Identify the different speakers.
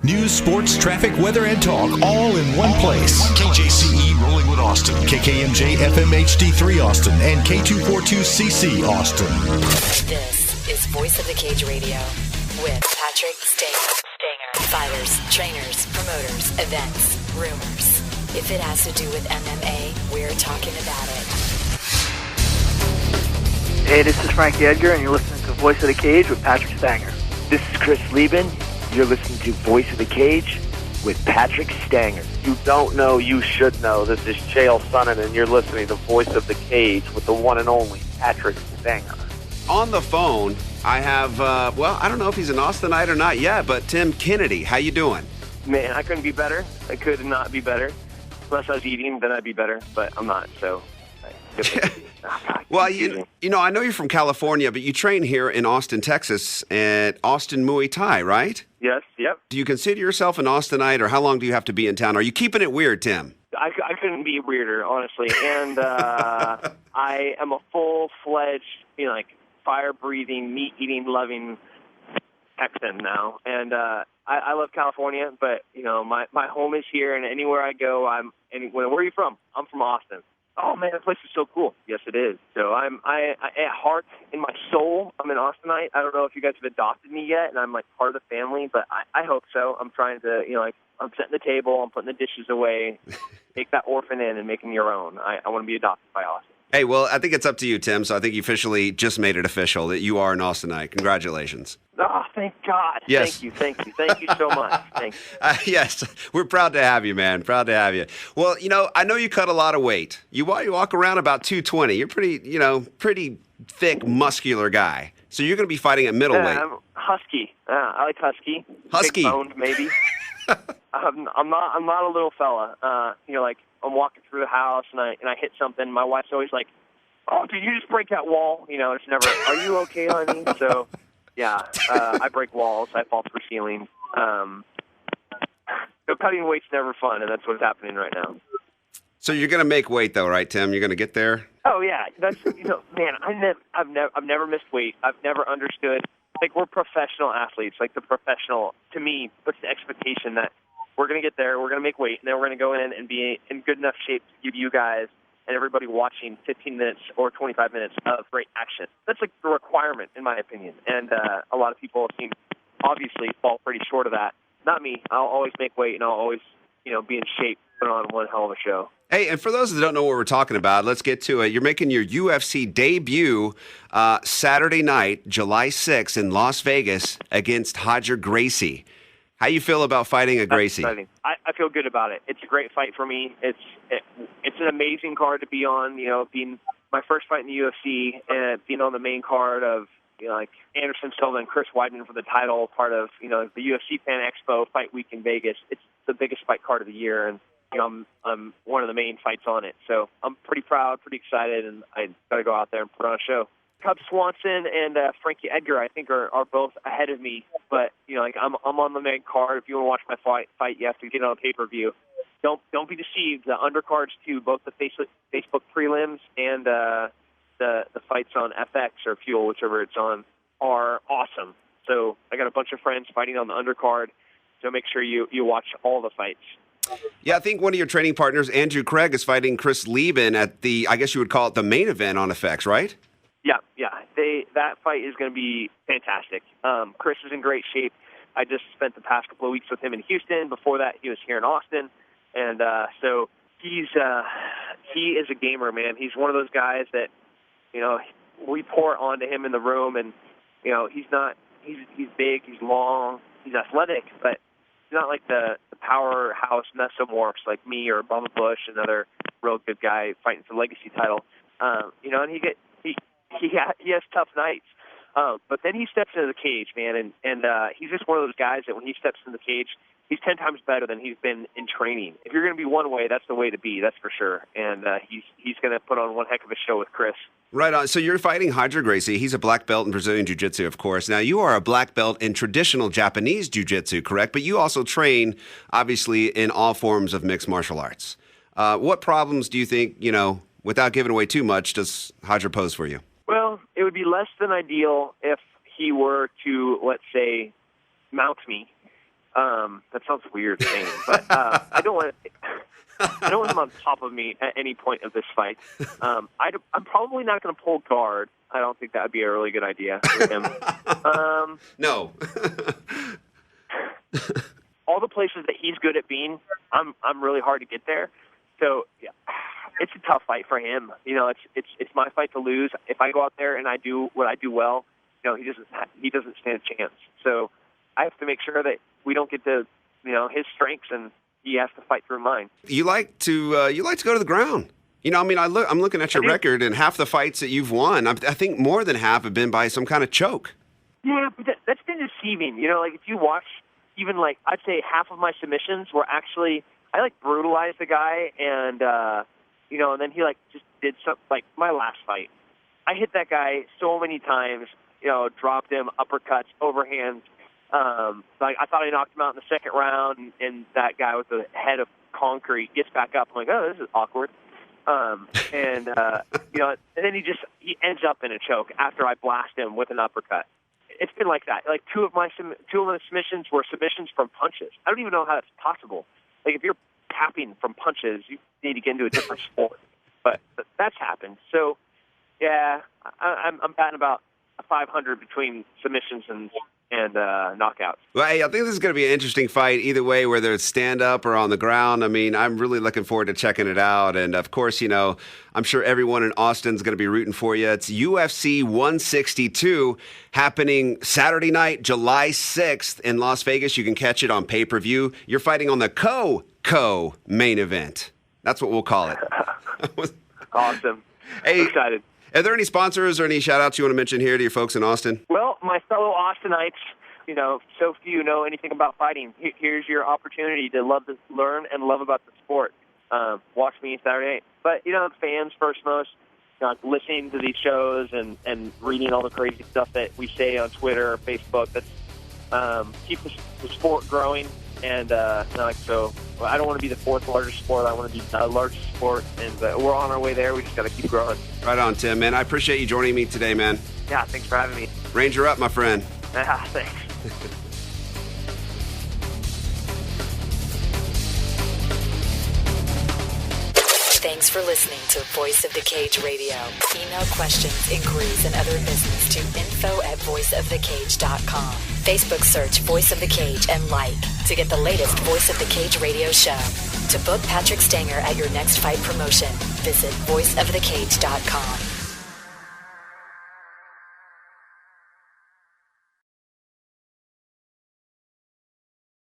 Speaker 1: News, sports, traffic, weather, and talk all in one place. KJCE Rolling with Austin, KKMJ FM HD3 Austin, and K242CC Austin.
Speaker 2: This is Voice of the Cage Radio with Patrick Stanger. Fighters, trainers, promoters, events, rumors. If it has to do with MMA, we're talking about it.
Speaker 3: Hey, this is Frankie Edgar, and you're listening to Voice of the Cage with Patrick Stanger.
Speaker 4: This is Chris Lieben. You're listening to Voice of the Cage with Patrick Stanger.
Speaker 5: You don't know, you should know. This is Chael Sonnen, and you're listening to Voice of the Cage with the one and only Patrick Stanger.
Speaker 6: On the phone, I have, I don't know if he's an Austinite or not yet, but Tim Kennedy. How you doing?
Speaker 7: Man, I couldn't be better. I could not be better. Unless I was eating, then I'd be better, but I'm not, so...
Speaker 6: Well, you know, I know you're from California, but you train here in Austin, Texas, at Austin Muay Thai, right?
Speaker 7: Yes, yep.
Speaker 6: Do you consider yourself an Austinite, or how long do you have to be in town? Are you keeping it weird, Tim?
Speaker 7: I couldn't be weirder, honestly. And I am a full-fledged, fire-breathing, meat-eating, loving Texan now. And I love California, but, my home is here, and anywhere I go, where are you from? I'm from Austin. Oh, man, that place is so cool. Yes, it is. So I at heart, in my soul, I'm an Austinite. I don't know if you guys have adopted me yet, and I'm, part of the family, but I hope so. I'm trying to, I'm setting the table, I'm putting the dishes away, take that orphan in and make them your own. I want to be adopted by Austin.
Speaker 6: Hey, well, I think it's up to you, Tim, so I think you officially just made it official that you are an Austinite. Congratulations.
Speaker 7: Oh, thank God.
Speaker 6: Yes.
Speaker 7: Thank you so much. Thank you.
Speaker 6: Yes, we're proud to have you, man. Proud to have you. Well, I know you cut a lot of weight. You walk around about 220. You're pretty thick, muscular guy. So you're going to be fighting at middleweight.
Speaker 7: I'm husky. I like husky.
Speaker 6: Husky.
Speaker 7: Big-boned, maybe. I'm not a little fella. I'm walking through the house and I hit something. My wife's always like, "Oh, did you just break that wall?" It's never, "Are you okay, honey?" So. Yeah, I break walls. I fall through ceilings. So cutting weight's never fun, and that's what's happening right now.
Speaker 6: So you're going to make weight, though, right, Tim? You're going to get there?
Speaker 7: Oh, yeah. That's man, I've never missed weight. I've never understood. We're professional athletes. The professional, to me, puts the expectation that we're going to get there, we're going to make weight, and then we're going to go in and be in good enough shape to give you guys and everybody watching 15 minutes or 25 minutes of great action. That's the requirement, in my opinion. And a lot of people seem obviously fall pretty short of that. Not me. I'll always make weight, and I'll always, be in shape, put on one hell of a show.
Speaker 6: Hey, and for those that don't know what we're talking about, let's get to it. You're making your UFC debut Saturday night, July 6th in Las Vegas against Roger Gracie. How you feel about fighting a Gracie?
Speaker 7: That's exciting. I feel good about it. It's a great fight for me. It's an amazing card to be on. Being my first fight in the UFC and being on the main card of Anderson Silva and Chris Weidman for the title, part of the UFC Fan Expo Fight Week in Vegas. It's the biggest fight card of the year, and I'm one of the main fights on it. So I'm pretty proud, pretty excited, and I got to go out there and put on a show. Cub Swanson and Frankie Edgar, I think, are both ahead of me. But I'm on the main card. If you want to watch my fight, you have to get it on pay-per-view. Don't be deceived. The undercards too, both the Facebook prelims and the fights on FX or Fuel, whichever it's on, are awesome. So I got a bunch of friends fighting on the undercard. So make sure you watch all the fights.
Speaker 6: Yeah, I think one of your training partners, Andrew Craig, is fighting Chris Lieben at I guess you would call it the main event on FX, right?
Speaker 7: Yeah. That fight is going to be fantastic. Chris is in great shape. I just spent the past couple of weeks with him in Houston. Before that, he was here in Austin. And so he is a gamer, man. He's one of those guys that, we pour onto him in the room. And, he's big, he's long, he's athletic, but he's not like the powerhouse mesomorphs like me or Obama Bush, another real good guy fighting for the legacy title. And he has tough nights. But then he steps into the cage, man, and he's just one of those guys that when he steps into the cage, he's 10 times better than he's been in training. If you're going to be one way, that's the way to be, that's for sure. And he's going to put on one heck of a show with Chris.
Speaker 6: Right on. So you're fighting Roger Gracie. He's a black belt in Brazilian Jiu-Jitsu, of course. Now, you are a black belt in traditional Japanese Jiu-Jitsu, correct? But you also train, obviously, in all forms of mixed martial arts. What problems do you think, without giving away too much, does Roger pose for you?
Speaker 7: Well, it would be less than ideal if he were to, let's say, mount me. That sounds weird saying, but I don't want him on top of me at any point of this fight. I'm probably not going to pull guard. I don't think that would be a really good idea with him.
Speaker 6: No.
Speaker 7: All the places that he's good at being, I'm really hard to get there. So yeah, it's a tough fight for him. You know, it's my fight to lose. If I go out there and I do what I do well, you know, he doesn't stand a chance. So I have to make sure that we don't get to, you know, his strengths, and he has to fight through mine.
Speaker 6: You like to go to the ground. You know, I mean, I'm looking at your record, and half the fights that you've won, I think more than half have been by some kind of choke.
Speaker 7: Yeah, but that's been deceiving. You know, like if you watch, even like I'd say half of my submissions were actually I like brutalized the guy, and you know, and then he like just did something. Like my last fight, I hit that guy so many times. You know, dropped him, uppercuts, overhands. Like I thought I knocked him out in the second round, and that guy with the head of concrete gets back up. I'm like, oh, this is awkward. You know, and then he ends up in a choke after I blast him with an uppercut. It's been like that. Like two of my submissions were submissions from punches. I don't even know how that's possible. Like if you're tapping from punches, you need to get into a different sport. But that's happened. So yeah, I'm batting about 500 between submissions and knockouts.
Speaker 6: Well, hey, I think this is going to be an interesting fight either way, whether it's stand-up or on the ground. I mean, I'm really looking forward to checking it out. And, of course, you know, I'm sure everyone in Austin's going to be rooting for you. It's UFC 162 happening Saturday night, July 6th in Las Vegas. You can catch it on pay-per-view. You're fighting on the co-main event. That's what we'll call it.
Speaker 7: Awesome.
Speaker 6: Hey,
Speaker 7: I'm excited.
Speaker 6: Are there any sponsors or any shout-outs you want to mention here to your folks in Austin?
Speaker 7: Well, my fellow Austinites, you know, so few know anything about fighting. Here's your opportunity to learn and love about the sport. Watch me Saturday night. But, you know, fans first most, you know, listening to these shows and reading all the crazy stuff that we say on Twitter or Facebook. That's keep the sport growing. And so I don't want to be the fourth largest sport. I want to be the largest sport, and we're on our way there. We just got to keep growing.
Speaker 6: Right on, Tim, man. I appreciate you joining me today, man.
Speaker 7: Yeah, thanks for having me.
Speaker 6: Ranger up, my friend.
Speaker 7: Thanks.
Speaker 2: Thanks for listening to Voice of the Cage Radio. Email questions, inquiries, and other business to info@voiceofthecage.com. Facebook search Voice of the Cage and like to get the latest Voice of the Cage radio show. To book Patrick Stanger at your next fight promotion, visit voiceofthecage.com.